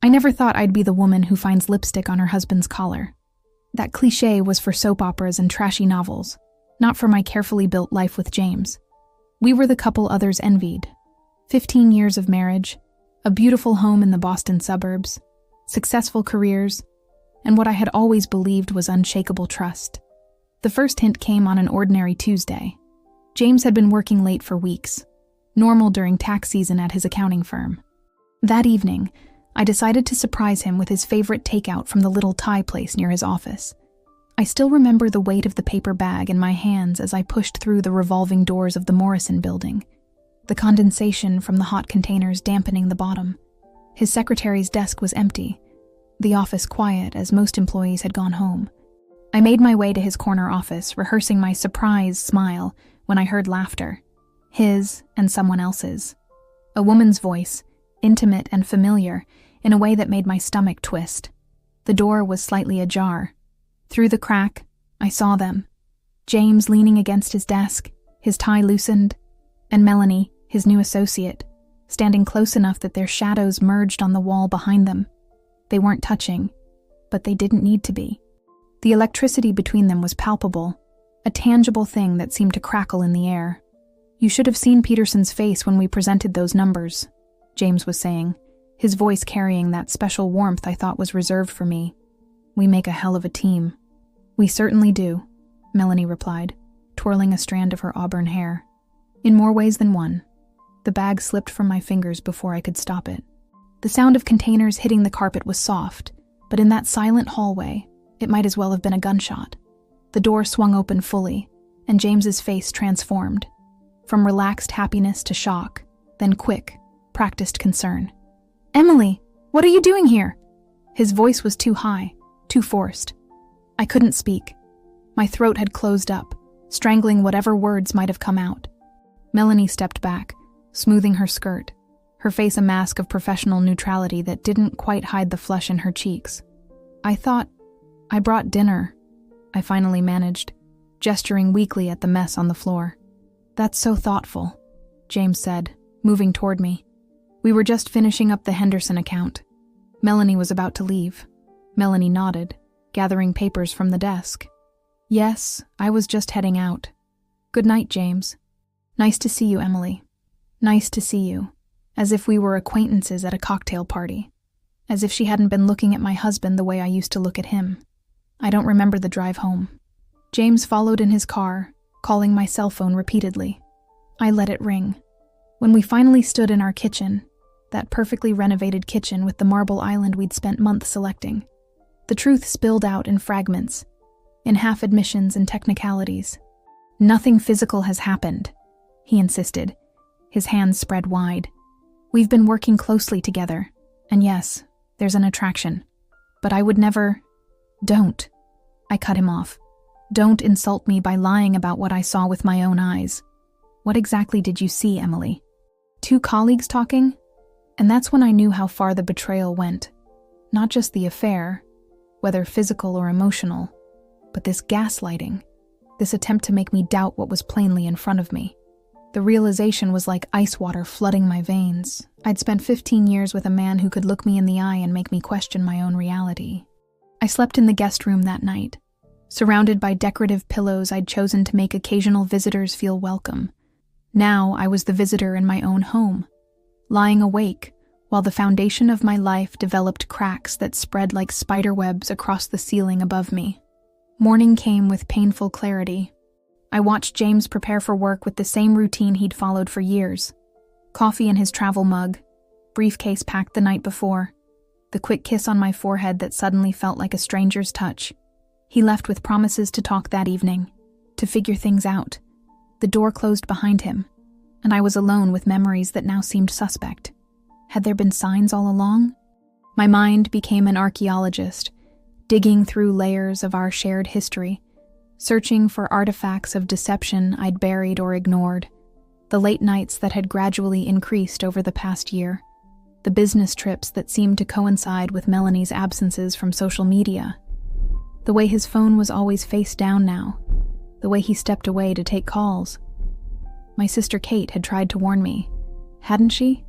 I never thought I'd be the woman who finds lipstick on her husband's collar. That cliché was for soap operas and trashy novels, not for my carefully built life with James. We were the couple others envied. 15 years of marriage, a beautiful home in the Boston suburbs, successful careers, and what I had always believed was unshakable trust. The first hint came on an ordinary Tuesday. James had been working late for weeks, normal during tax season at his accounting firm. That evening, I decided to surprise him with his favorite takeout from the little Thai place near his office. I still remember the weight of the paper bag in my hands as I pushed through the revolving doors of the Morrison building, the condensation from the hot containers dampening the bottom. His secretary's desk was empty, the office quiet as most employees had gone home. I made my way to his corner office, rehearsing my surprised smile when I heard laughter, his and someone else's. A woman's voice, intimate and familiar, in a way that made my stomach twist. The door was slightly ajar. Through the crack, I saw them. James leaning against his desk, his tie loosened, and Melanie, his new associate, standing close enough that their shadows merged on the wall behind them. They weren't touching, but they didn't need to be. The electricity between them was palpable, a tangible thing that seemed to crackle in the air. "You should have seen Peterson's face when we presented those numbers," James was saying, his voice carrying that special warmth I thought was reserved for me. "We make a hell of a team." "We certainly do," Melanie replied, twirling a strand of her auburn hair. "In more ways than one." The bag slipped from my fingers before I could stop it. The sound of containers hitting the carpet was soft, but in that silent hallway, it might as well have been a gunshot. The door swung open fully, and James's face transformed, from relaxed happiness to shock, then quick, practiced concern. "Emily, what are you doing here?" His voice was too high, too forced. I couldn't speak. My throat had closed up, strangling whatever words might have come out. Melanie stepped back, smoothing her skirt, her face a mask of professional neutrality that didn't quite hide the flush in her cheeks. "I brought dinner," I finally managed, gesturing weakly at the mess on the floor. "That's so thoughtful," James said, moving toward me. We were just finishing up the Henderson account. Melanie was about to leave. Melanie nodded, gathering papers from the desk. "Yes, I was just heading out. Good night, James." "Nice to see you, Emily." "Nice to see you," as if we were acquaintances at a cocktail party, as if she hadn't been looking at my husband the way I used to look at him. I don't remember the drive home. James followed in his car, calling my cell phone repeatedly. I let it ring. When we finally stood in our kitchen, that perfectly renovated kitchen with the marble island we'd spent months selecting, the truth spilled out in fragments, in half admissions and technicalities. "Nothing physical has happened," he insisted, his hands spread wide. "We've been working closely together, and yes, there's an attraction. But I would never—" "Don't," I cut him off. "Don't insult me by lying about what I saw with my own eyes. What exactly did you see, Emily?" "Two colleagues talking?" And that's when I knew how far the betrayal went. Not just the affair, whether physical or emotional, but this gaslighting, this attempt to make me doubt what was plainly in front of me. The realization was like ice water flooding my veins. I'd spent 15 years with a man who could look me in the eye and make me question my own reality. I slept in the guest room that night, surrounded by decorative pillows I'd chosen to make occasional visitors feel welcome. Now I was the visitor in my own home, lying awake while the foundation of my life developed cracks that spread like spider webs across the ceiling above me. Morning came with painful clarity. I watched James prepare for work with the same routine he'd followed for years. Coffee in his travel mug, briefcase packed the night before, the quick kiss on my forehead that suddenly felt like a stranger's touch. He left with promises to talk that evening, to figure things out. The door closed behind him, and I was alone with memories that now seemed suspect. Had there been signs all along? My mind became an archaeologist, digging through layers of our shared history, searching for artifacts of deception I'd buried or ignored, the late nights that had gradually increased over the past year, the business trips that seemed to coincide with Melanie's absences from social media, the way his phone was always face down now, the way he stepped away to take calls. My sister Kate had tried to warn me, hadn't she?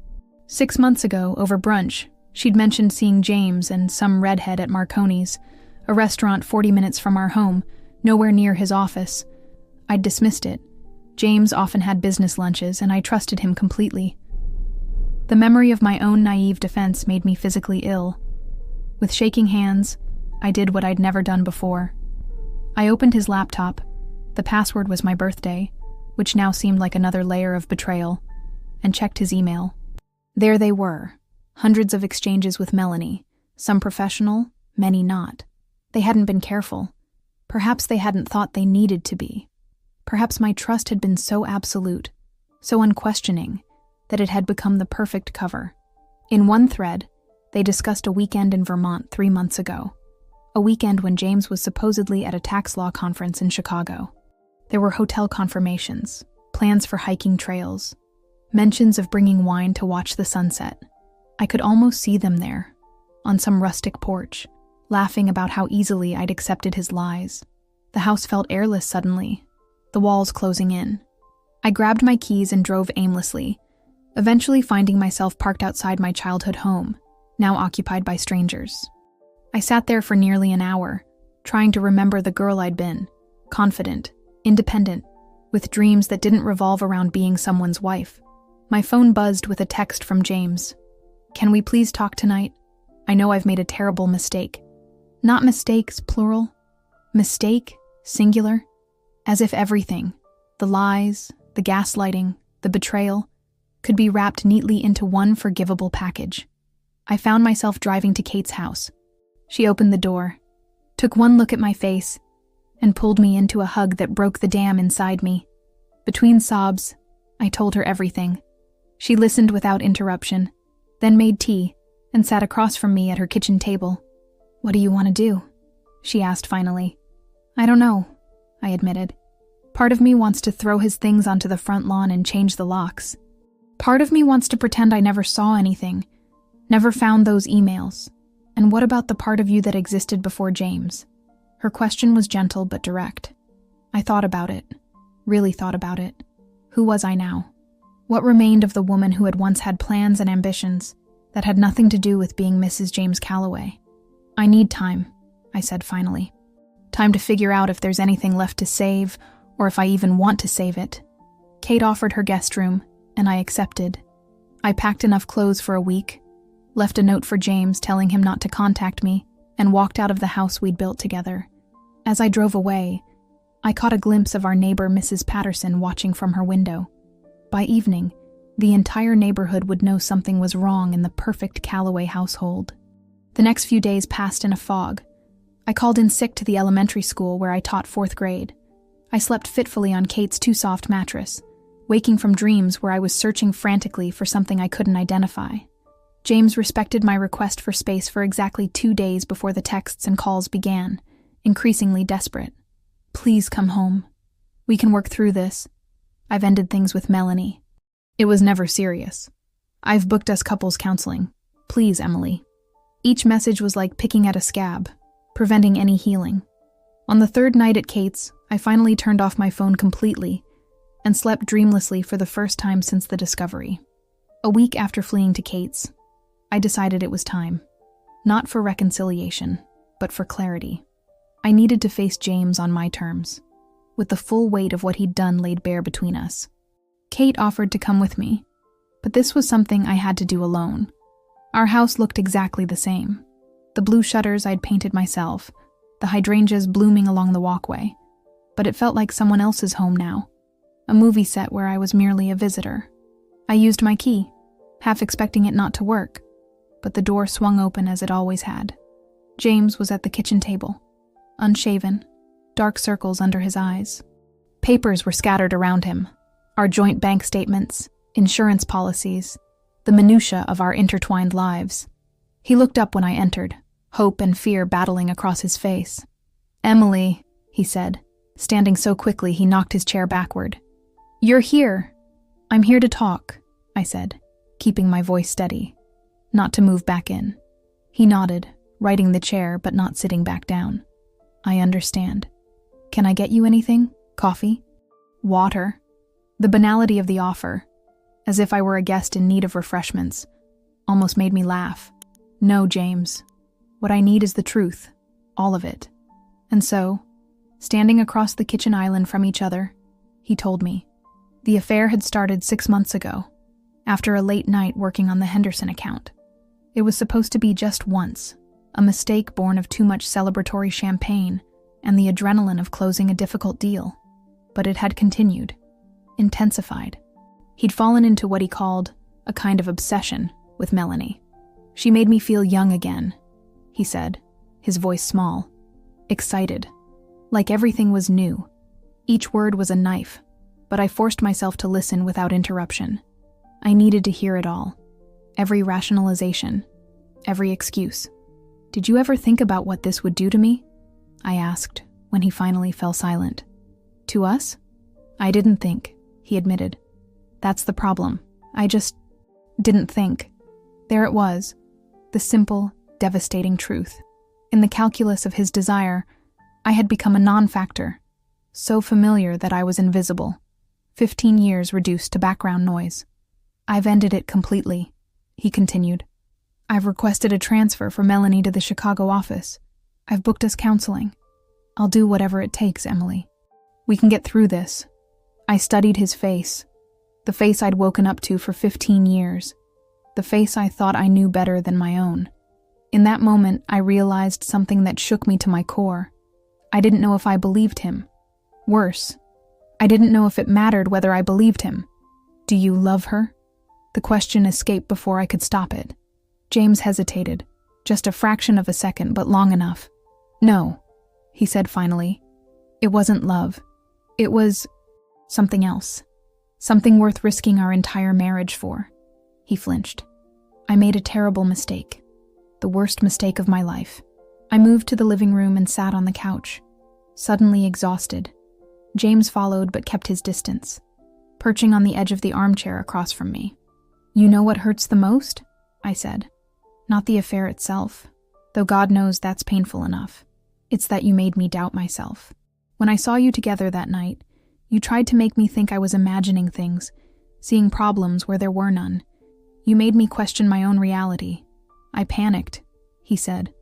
6 months ago, over brunch, She'd mentioned seeing James and some redhead at Marconi's, a restaurant 40 minutes from our home, nowhere near his office. I'd dismissed it. James often had business lunches, and I trusted him completely. The memory of my own naive defense made me physically ill. With shaking hands, I did what I'd never done before. I opened his laptop. The password was my birthday, which now seemed like another layer of betrayal, and checked his email. There they were, hundreds of exchanges with Melanie, some professional, many not. They hadn't been careful. Perhaps they hadn't thought they needed to be. Perhaps my trust had been so absolute, so unquestioning, that it had become the perfect cover. In one thread, they discussed a weekend in Vermont 3 months ago, a weekend when James was supposedly at a tax law conference in Chicago. There were hotel confirmations, plans for hiking trails, mentions of bringing wine to watch the sunset. I could almost see them there, on some rustic porch, laughing about how easily I'd accepted his lies. The house felt airless suddenly, the walls closing in. I grabbed my keys and drove aimlessly, eventually finding myself parked outside my childhood home, now occupied by strangers. I sat there for nearly an hour, trying to remember the girl I'd been, confident, independent, with dreams that didn't revolve around being someone's wife. My phone buzzed with a text from James. "Can we please talk tonight? I know I've made a terrible mistake." Not mistakes, plural. Mistake, singular. As if everything, the lies, the gaslighting, the betrayal, could be wrapped neatly into one forgivable package. I found myself driving to Kate's house. She opened the door, took one look at my face, and pulled me into a hug that broke the dam inside me. Between sobs, I told her everything. She listened without interruption, then made tea and sat across from me at her kitchen table. "What do you want to do?" she asked finally. "I don't know," I admitted. Part of me wants to throw his things onto the front lawn and change the locks. Part of me wants to pretend I never saw anything, never found those emails. And what about the part of you that existed before James? Her question was gentle but direct. I thought about it, really thought about it. Who was I now? What remained of the woman who had once had plans and ambitions that had nothing to do with being Mrs. James Calloway? "I need time," I said finally. "Time to figure out if there's anything left to save, or if I even want to save it." Kate offered her guest room, and I accepted. I packed enough clothes for a week, left a note for James telling him not to contact me, and walked out of the house we'd built together. As I drove away, I caught a glimpse of our neighbor Mrs. Patterson watching from her window. By evening, the entire neighborhood would know something was wrong in the perfect Calloway household. The next few days passed in a fog. I called in sick to the elementary school where I taught 4th grade. I slept fitfully on Kate's too-soft mattress, waking from dreams where I was searching frantically for something I couldn't identify. James respected my request for space for exactly 2 days before the texts and calls began, increasingly desperate. "Please come home. We can work through this. I've ended things with Melanie. It was never serious. I've booked us couples counseling. Please, Emily." Each message was like picking at a scab, preventing any healing. On the 3rd night at Kate's, I finally turned off my phone completely and slept dreamlessly for the first time since the discovery. A week after fleeing to Kate's, I decided it was time. Not for reconciliation, but for clarity. I needed to face James on my terms, with the full weight of what he'd done laid bare between us. Kate offered to come with me, but this was something I had to do alone. Our house looked exactly the same. The blue shutters I'd painted myself, the hydrangeas blooming along the walkway, but it felt like someone else's home now, a movie set where I was merely a visitor. I used my key, half expecting it not to work, but the door swung open as it always had. James was at the kitchen table, unshaven, dark circles under his eyes. Papers were scattered around him, our joint bank statements, insurance policies, the minutiae of our intertwined lives. He looked up when I entered, hope and fear battling across his face. "Emily," he said, standing so quickly he knocked his chair backward. "You're here." "I'm here to talk," I said, keeping my voice steady, not to move back in. He nodded, righting the chair but not sitting back down. "I understand. Can I get you anything? Coffee? Water?" The banality of the offer, as if I were a guest in need of refreshments, almost made me laugh. No, James. What I need is the truth. All of it. And so, standing across the kitchen island from each other, he told me. The affair had started 6 months ago, after a late night working on the Henderson account. It was supposed to be just once, a mistake born of too much celebratory champagne and the adrenaline of closing a difficult deal. But it had continued, intensified. He'd fallen into what he called a kind of obsession with Melanie. She made me feel young again, he said, his voice small, excited, like everything was new. Each word was a knife, but I forced myself to listen without interruption. I needed to hear it all. Every rationalization, every excuse. Did you ever think about what this would do to me? I asked, when he finally fell silent. To us? I didn't think, he admitted. That's the problem. I just didn't think. There it was, the simple, devastating truth. In the calculus of his desire, I had become a non-factor, so familiar that I was invisible. 15 years reduced to background noise. I've ended it completely, he continued. I've requested a transfer for Melanie to the Chicago office. I've booked us counseling. I'll do whatever it takes, Emily. We can get through this. I studied his face, the face I'd woken up to for 15 years, the face I thought I knew better than my own. In that moment, I realized something that shook me to my core. I didn't know if I believed him. Worse, I didn't know if it mattered whether I believed him. Do you love her? The question escaped before I could stop it. James hesitated, just a fraction of a second, but long enough. No, he said finally. It wasn't love. It was something else. Something worth risking our entire marriage for. He flinched. I made a terrible mistake. The worst mistake of my life. I moved to the living room and sat on the couch, suddenly exhausted. James followed but kept his distance, perching on the edge of the armchair across from me. You know what hurts the most? I said. Not the affair itself, though God knows that's painful enough. It's that you made me doubt myself. When I saw you together that night, you tried to make me think I was imagining things, seeing problems where there were none. You made me question my own reality. I panicked, he said.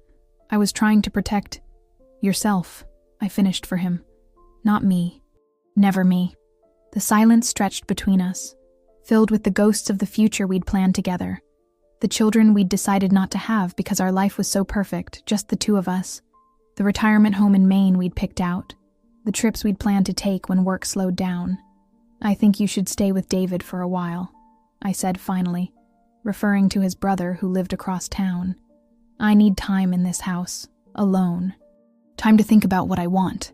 I was trying to protect yourself, I finished for him. Not me. Never me. The silence stretched between us, filled with the ghosts of the future we'd planned together. The children we'd decided not to have because our life was so perfect, just the two of us. The retirement home in Maine we'd picked out. The trips we'd planned to take when work slowed down. I think you should stay with David for a while, I said finally, referring to his brother who lived across town. I need time in this house, alone. Time to think about what I want.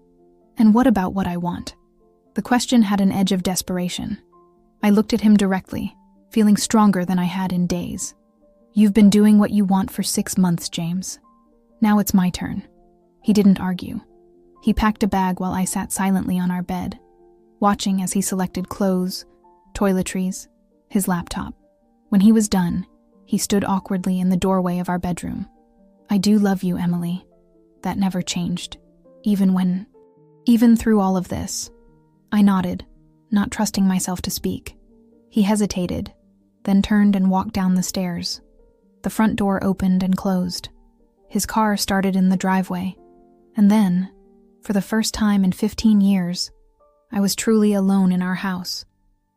And what about what I want? The question had an edge of desperation. I looked at him directly, feeling stronger than I had in days. You've been doing what you want for 6 months, James. Now it's my turn. He didn't argue. He packed a bag while I sat silently on our bed, watching as he selected clothes, toiletries, his laptop. When he was done, he stood awkwardly in the doorway of our bedroom. I do love you, Emily. That never changed. Even through all of this. I nodded, not trusting myself to speak. He hesitated, then turned and walked down the stairs. The front door opened and closed. His car started in the driveway. And then, for the first time in 15 years, I was truly alone in our house,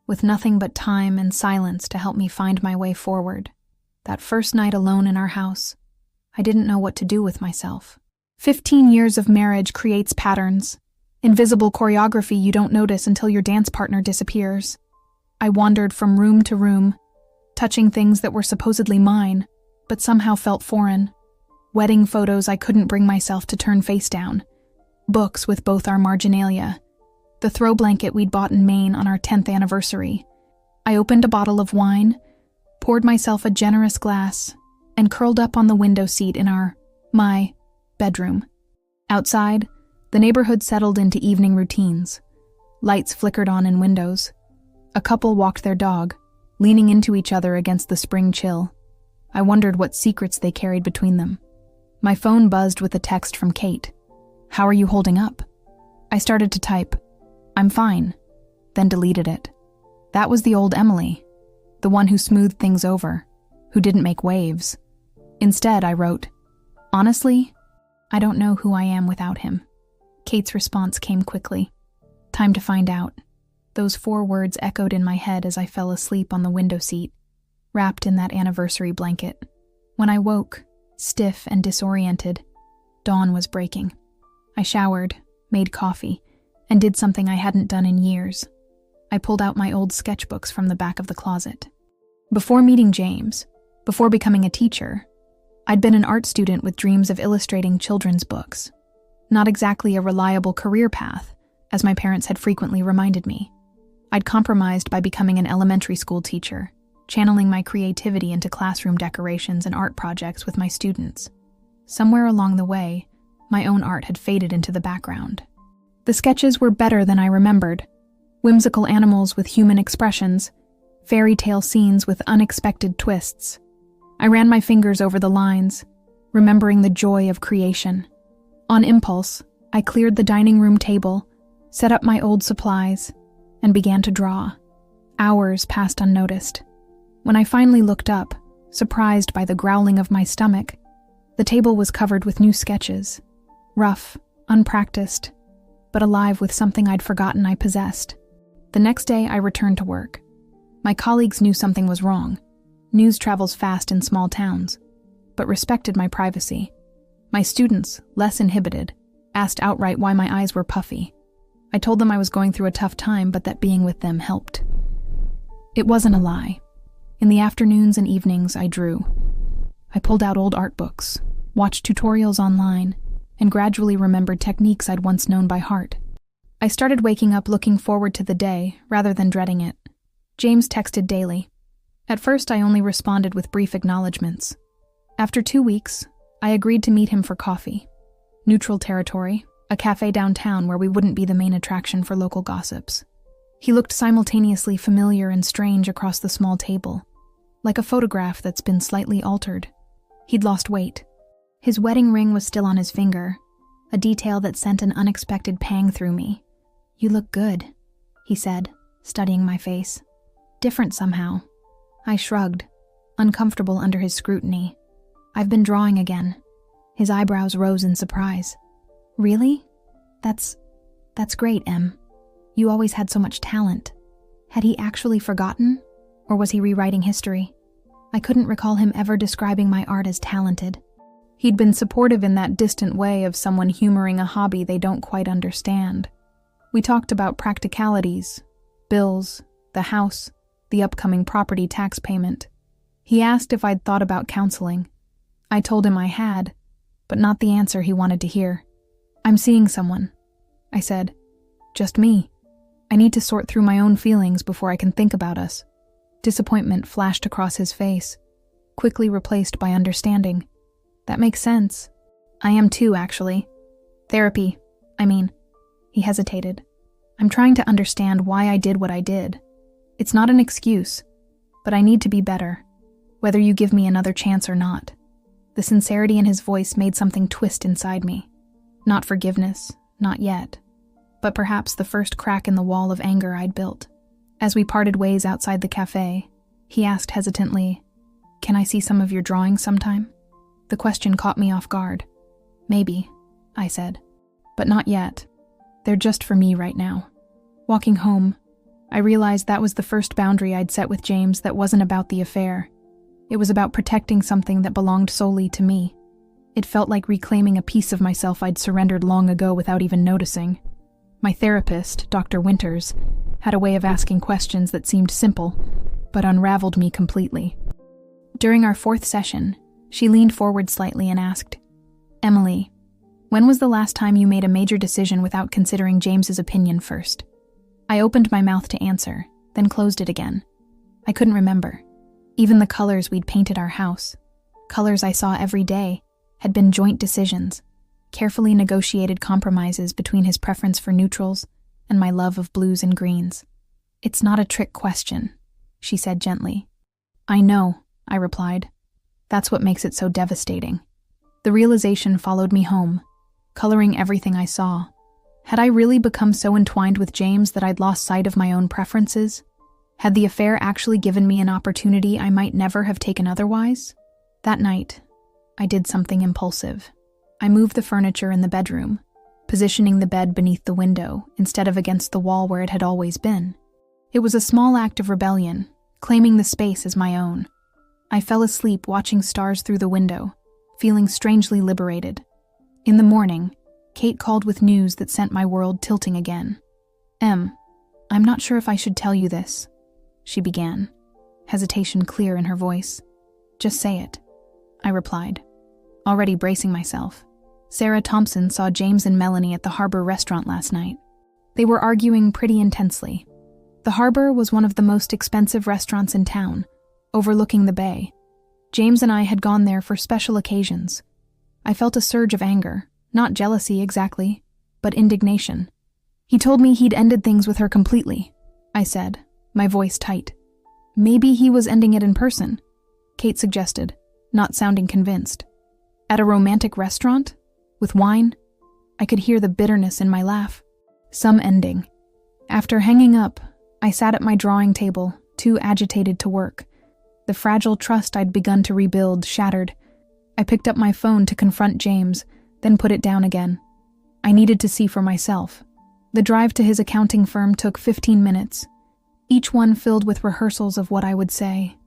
with nothing but time and silence to help me find my way forward. That first night alone in our house, I didn't know what to do with myself. 15 years of marriage creates patterns, invisible choreography you don't notice until your dance partner disappears. I wandered from room to room, touching things that were supposedly mine, but somehow felt foreign. Wedding photos I couldn't bring myself to turn face down. Books with both our marginalia. The throw blanket we'd bought in Maine on our 10th anniversary. I opened a bottle of wine, poured myself a generous glass, and curled up on the window seat in my bedroom. Outside, the neighborhood settled into evening routines. Lights flickered on in windows. A couple walked their dog, leaning into each other against the spring chill. I wondered what secrets they carried between them. My phone buzzed with a text from Kate. How are you holding up? I started to type, I'm fine, then deleted it. That was the old Emily, the one who smoothed things over, who didn't make waves. Instead, I wrote, "Honestly, I don't know who I am without him." Kate's response came quickly. "Time to find out." Those 4 words echoed in my head as I fell asleep on the window seat, wrapped in that anniversary blanket. When I woke, stiff and disoriented, dawn was breaking. I showered, made coffee, and did something I hadn't done in years. I pulled out my old sketchbooks from the back of the closet. Before meeting James, before becoming a teacher, I'd been an art student with dreams of illustrating children's books. Not exactly a reliable career path, as my parents had frequently reminded me. I'd compromised by becoming an elementary school teacher, channeling my creativity into classroom decorations and art projects with my students. Somewhere along the way, my own art had faded into the background. The sketches were better than I remembered. Whimsical animals with human expressions, fairy tale scenes with unexpected twists. I ran my fingers over the lines, remembering the joy of creation. On impulse, I cleared the dining room table, set up my old supplies, and began to draw. Hours passed unnoticed. When I finally looked up, surprised by the growling of my stomach, the table was covered with new sketches. Rough, unpracticed, but alive with something I'd forgotten I possessed. The next day, I returned to work. My colleagues knew something was wrong. News travels fast in small towns, but respected my privacy. My students, less inhibited, asked outright why my eyes were puffy. I told them I was going through a tough time, but that being with them helped. It wasn't a lie. In the afternoons and evenings, I drew. I pulled out old art books, watched tutorials online, and gradually remembered techniques I'd once known by heart. I started waking up looking forward to the day rather than dreading it. James texted daily. At first, I only responded with brief acknowledgements. After 2 weeks, I agreed to meet him for coffee. Neutral territory, a cafe downtown where we wouldn't be the main attraction for local gossips. He looked simultaneously familiar and strange across the small table, like a photograph that's been slightly altered. He'd lost weight. His wedding ring was still on his finger, a detail that sent an unexpected pang through me. "You look good," he said, studying my face. Different somehow. I shrugged, uncomfortable under his scrutiny. "I've been drawing again." His eyebrows rose in surprise. "Really? That's great, Em. You always had so much talent." Had he actually forgotten, or was he rewriting history? I couldn't recall him ever describing my art as talented. He'd been supportive in that distant way of someone humoring a hobby they don't quite understand. We talked about practicalities, bills, the house, the upcoming property tax payment. He asked if I'd thought about counseling. I told him I had, but not the answer he wanted to hear. "I'm seeing someone," I said. "Just me. I need to sort through my own feelings before I can think about us." Disappointment flashed across his face, quickly replaced by understanding. "That makes sense. I am too, actually. Therapy, I mean." He hesitated. "I'm trying to understand why I did what I did. It's not an excuse, but I need to be better, whether you give me another chance or not." The sincerity in his voice made something twist inside me. Not forgiveness, not yet, but perhaps the first crack in the wall of anger I'd built. As we parted ways outside the cafe, he asked hesitantly, "Can I see some of your drawings sometime?" The question caught me off guard. "Maybe," I said, "but not yet. They're just for me right now." Walking home, I realized that was the first boundary I'd set with James that wasn't about the affair. It was about protecting something that belonged solely to me. It felt like reclaiming a piece of myself I'd surrendered long ago without even noticing. My therapist, Dr. Winters, had a way of asking questions that seemed simple, but unraveled me completely. During our 4th session, she leaned forward slightly and asked, "Emily, when was the last time you made a major decision without considering James's opinion first?" I opened my mouth to answer, then closed it again. I couldn't remember. Even the colors we'd painted our house, colors I saw every day, had been joint decisions, carefully negotiated compromises between his preference for neutrals and my love of blues and greens. "It's not a trick question," she said gently. "I know," I replied. "That's what makes it so devastating." The realization followed me home, coloring everything I saw. Had I really become so entwined with James that I'd lost sight of my own preferences? Had the affair actually given me an opportunity I might never have taken otherwise? That night, I did something impulsive. I moved the furniture in the bedroom, positioning the bed beneath the window instead of against the wall where it had always been. It was a small act of rebellion, claiming the space as my own. I fell asleep watching stars through the window, feeling strangely liberated. In the morning, Kate called with news that sent my world tilting again. I'm not sure if I should tell you this," she began, hesitation clear in her voice. "Just say it," I replied, already bracing myself. Sarah Thompson saw James and Melanie at the Harbor restaurant last night. They were arguing pretty intensely. The Harbor was one of the most expensive restaurants in town, overlooking the bay. James and I had gone there for special occasions. I felt a surge of anger, not jealousy exactly, but indignation. "He told me he'd ended things with her completely," I said, my voice tight. "Maybe he was ending it in person," Kate suggested, not sounding convinced. "At a romantic restaurant? With wine?" I could hear the bitterness in my laugh. Some ending. After hanging up, I sat at my drawing table, too agitated to work. The fragile trust I'd begun to rebuild shattered. I picked up my phone to confront James, then put it down again. I needed to see for myself. The drive to his accounting firm took 15 minutes, each one filled with rehearsals of what I would say.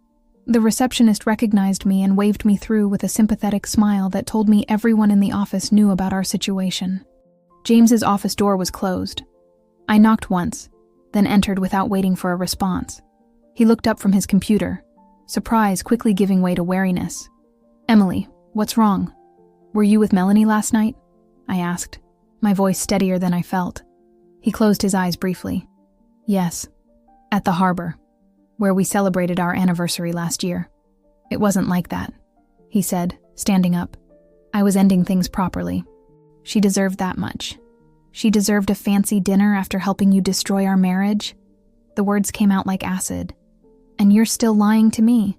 The receptionist recognized me and waved me through with a sympathetic smile that told me everyone in the office knew about our situation. James's office door was closed. I knocked once, then entered without waiting for a response. He looked up from his computer, surprise quickly giving way to wariness. "Emily, what's wrong? Were you with Melanie last night?" I asked, my voice steadier than I felt. He closed his eyes briefly. "Yes, at the Harbor, where we celebrated our anniversary last year. It wasn't like that," he said, standing up. "I was ending things properly. She deserved that much. She deserved a fancy dinner after helping you destroy our marriage." The words came out like acid. "And you're still lying to me.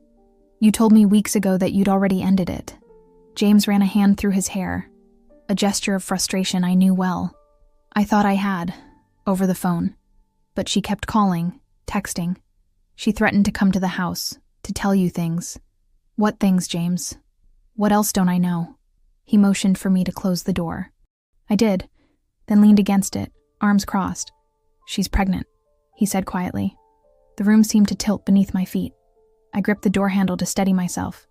You told me weeks ago that you'd already ended it." James ran a hand through his hair, a gesture of frustration I knew well. "I thought I had, over the phone. But she kept calling, texting. She threatened to come to the house, to tell you things." "What things, James? What else don't I know?" He motioned for me to close the door. I did, then leaned against it, arms crossed. "She's pregnant," he said quietly. The room seemed to tilt beneath my feet. I gripped the door handle to steady myself.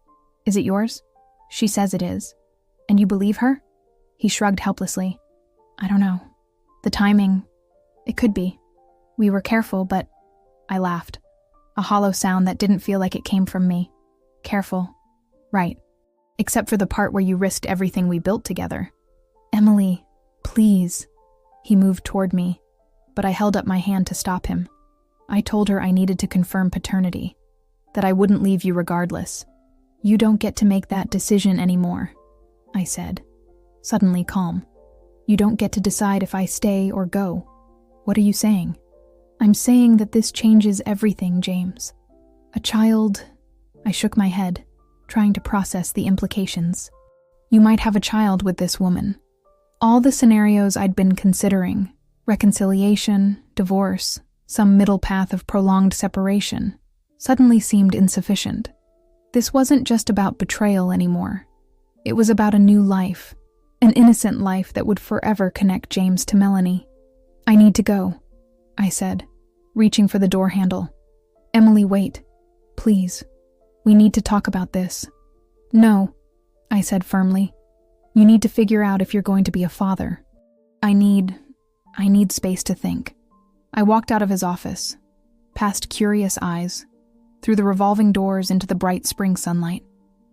"Is it yours?" "She says it is." "And you believe her?" He shrugged helplessly. "I don't know. The timing, it could be. We were careful, but..." I laughed, a hollow sound that didn't feel like it came from me. "Careful. Right. Except for the part where you risked everything we built together." "Emily, please." He moved toward me, but I held up my hand to stop him. "I told her I needed to confirm paternity, that I wouldn't leave you regardless. You don't get to make that decision anymore," I said, suddenly calm. "You don't get to decide if I stay or go." "What are you saying?" "I'm saying that this changes everything, James. A child..." I shook my head, trying to process the implications. "You might have a child with this woman." All the scenarios I'd been considering, reconciliation, divorce, some middle path of prolonged separation, suddenly seemed insufficient. This wasn't just about betrayal anymore. It was about a new life, an innocent life that would forever connect James to Melanie. "I need to go," I said, reaching for the door handle. "Emily, wait. Please. We need to talk about this." "No," I said firmly. "You need to figure out if you're going to be a father. I need space to think." I walked out of his office, past curious eyes, through the revolving doors into the bright spring sunlight.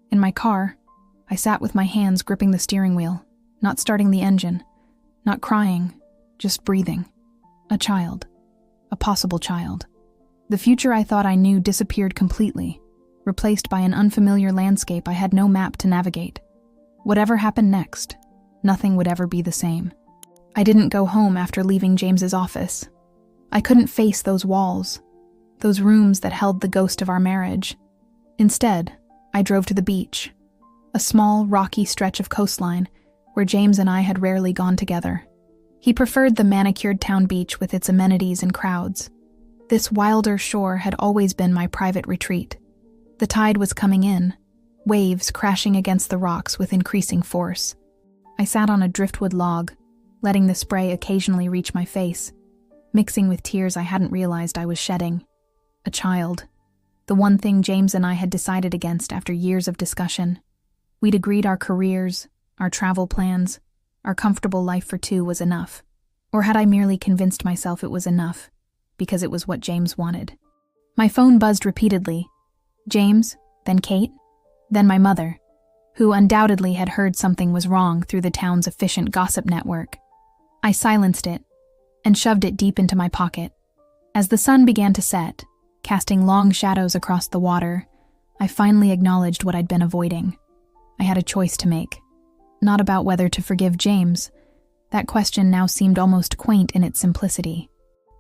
In my car, I sat with my hands gripping the steering wheel, not starting the engine, not crying, just breathing. A child. A possible child. The future I thought I knew disappeared completely, replaced by an unfamiliar landscape I had no map to navigate. Whatever happened next, nothing would ever be the same. I didn't go home after leaving James's office. I couldn't face those walls, those rooms that held the ghost of our marriage. Instead, I drove to the beach, a small, rocky stretch of coastline where James and I had rarely gone together. He preferred the manicured town beach with its amenities and crowds. This wilder shore had always been my private retreat. The tide was coming in, waves crashing against the rocks with increasing force. I sat on a driftwood log, letting the spray occasionally reach my face, mixing with tears I hadn't realized I was shedding. A child. The one thing James and I had decided against after years of discussion. We'd agreed our careers, our travel plans, our comfortable life for two was enough. Or had I merely convinced myself it was enough, because it was what James wanted? My phone buzzed repeatedly. James, then Kate, then my mother, who undoubtedly had heard something was wrong through the town's efficient gossip network. I silenced it and shoved it deep into my pocket. As the sun began to set, casting long shadows across the water, I finally acknowledged what I'd been avoiding. I had a choice to make. Not about whether to forgive James. That question now seemed almost quaint in its simplicity.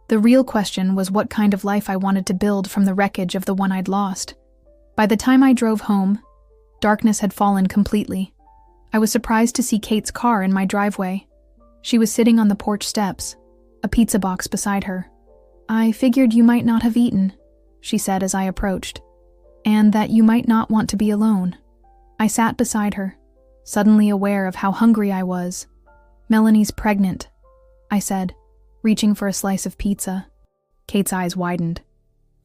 The real question was what kind of life I wanted to build from the wreckage of the one I'd lost. By the time I drove home, darkness had fallen completely. I was surprised to see Kate's car in my driveway. She was sitting on the porch steps, a pizza box beside her. "I figured you might not have eaten," she said as I approached, "and that you might not want to be alone." I sat beside her, suddenly aware of how hungry I was. "Melanie's pregnant," I said, reaching for a slice of pizza. Kate's eyes widened.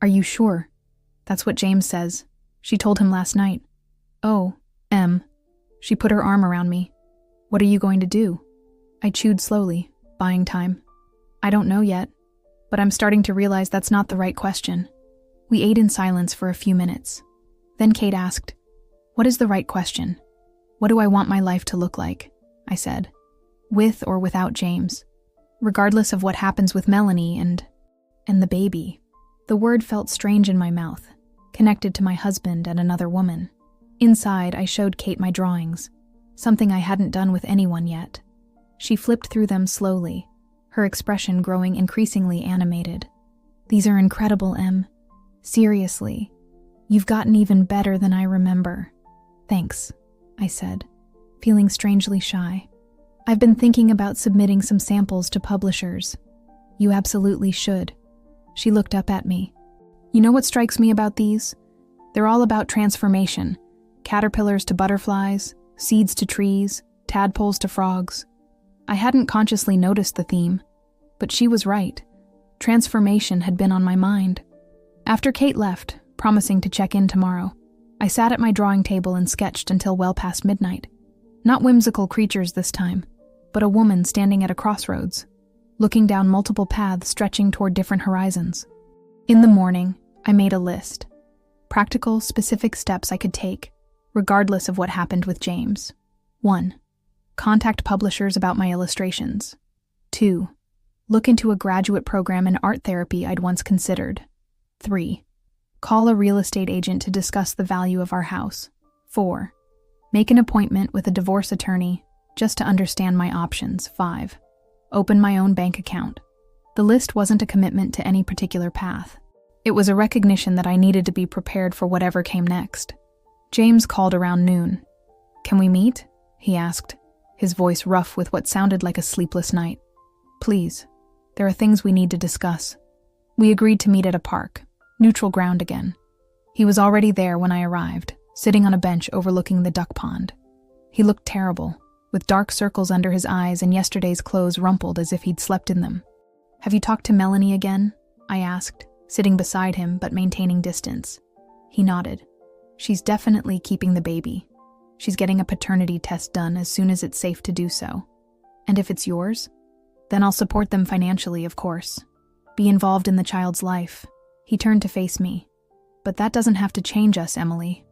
"Are you sure? That's what James says. She told him last night." "Oh, Em." She put her arm around me. "What are you going to do?" I chewed slowly, buying time. "I don't know yet, but I'm starting to realize that's not the right question." We ate in silence for a few minutes. Then Kate asked, "What is the right question? What do I want my life to look like?" I said, "With or without James, regardless of what happens with Melanie and the baby." The word felt strange in my mouth, connected to my husband and another woman. Inside, I showed Kate my drawings, something I hadn't done with anyone yet. She flipped through them slowly, her expression growing increasingly animated. "These are incredible, Em. Seriously, you've gotten even better than I remember." "Thanks," I said, feeling strangely shy. "I've been thinking about submitting some samples to publishers." "You absolutely should." She looked up at me. "You know what strikes me about these? They're all about transformation. Caterpillars to butterflies, seeds to trees, tadpoles to frogs." I hadn't consciously noticed the theme, but she was right. Transformation had been on my mind. After Kate left, promising to check in tomorrow, I sat at my drawing table and sketched until well past midnight. Not whimsical creatures this time, but a woman standing at a crossroads, looking down multiple paths stretching toward different horizons. In the morning, I made a list. Practical, specific steps I could take, regardless of what happened with James. 1. Contact publishers about my illustrations. 2. Look into a graduate program in art therapy I'd once considered. 3. Call a real estate agent to discuss the value of our house. 4. Make an appointment with a divorce attorney just to understand my options. 5. Open my own bank account. The list wasn't a commitment to any particular path. It was a recognition that I needed to be prepared for whatever came next. James called around noon. "Can we meet?" he asked, his voice rough with what sounded like a sleepless night. "Please, there are things we need to discuss." We agreed to meet at a park, neutral ground again. He was already there when I arrived, sitting on a bench overlooking the duck pond. He looked terrible, with dark circles under his eyes and yesterday's clothes rumpled as if he'd slept in them. "Have you talked to Melanie again?" I asked, sitting beside him but maintaining distance. He nodded. "She's definitely keeping the baby. She's getting a paternity test done as soon as it's safe to do so. And if it's yours, then I'll support them financially, of course. Be involved in the child's life." He turned to face me. "But that doesn't have to change us, Emily.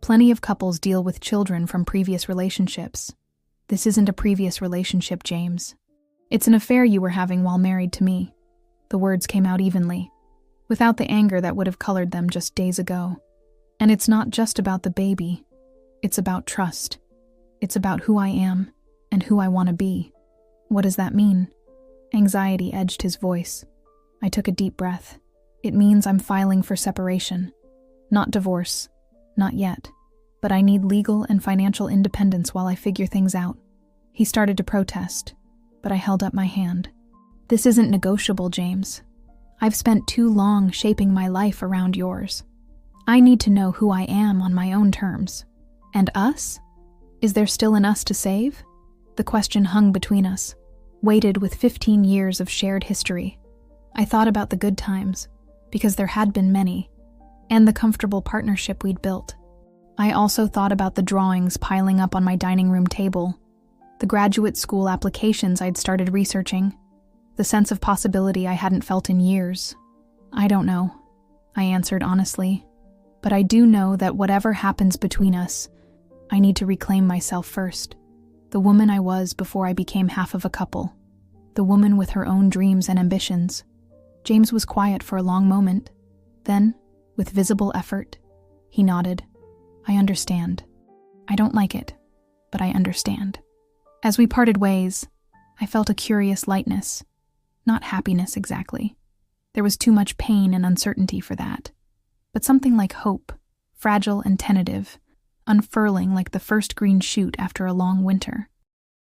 Plenty of couples deal with children from previous relationships. This isn't a previous relationship, James. It's an affair you were having while married to me." The words came out evenly, without the anger that would have colored them just days ago. "And it's not just about the baby. It's about trust. It's about who I am and who I want to be." "What does that mean?" Anxiety edged his voice. I took a deep breath. "It means I'm filing for separation. Not divorce. Not yet. But I need legal and financial independence while I figure things out." He started to protest, but I held up my hand. "This isn't negotiable, James. I've spent too long shaping my life around yours. I need to know who I am on my own terms." And us? Is there still an us to save? The question hung between us, weighted with 15 years of shared history. I thought about the good times, because there had been many, and the comfortable partnership we'd built. I also thought about the drawings piling up on my dining room table, the graduate school applications I'd started researching, the sense of possibility I hadn't felt in years. I don't know, I answered honestly, but I do know that whatever happens between us, I need to reclaim myself first. The woman I was before I became half of a couple. The woman with her own dreams and ambitions. James was quiet for a long moment. Then, with visible effort, he nodded. I understand. I don't like it, but I understand. As we parted ways, I felt a curious lightness. Not happiness exactly. There was too much pain and uncertainty for that. But something like hope, fragile and tentative, unfurling like the first green shoot after a long winter.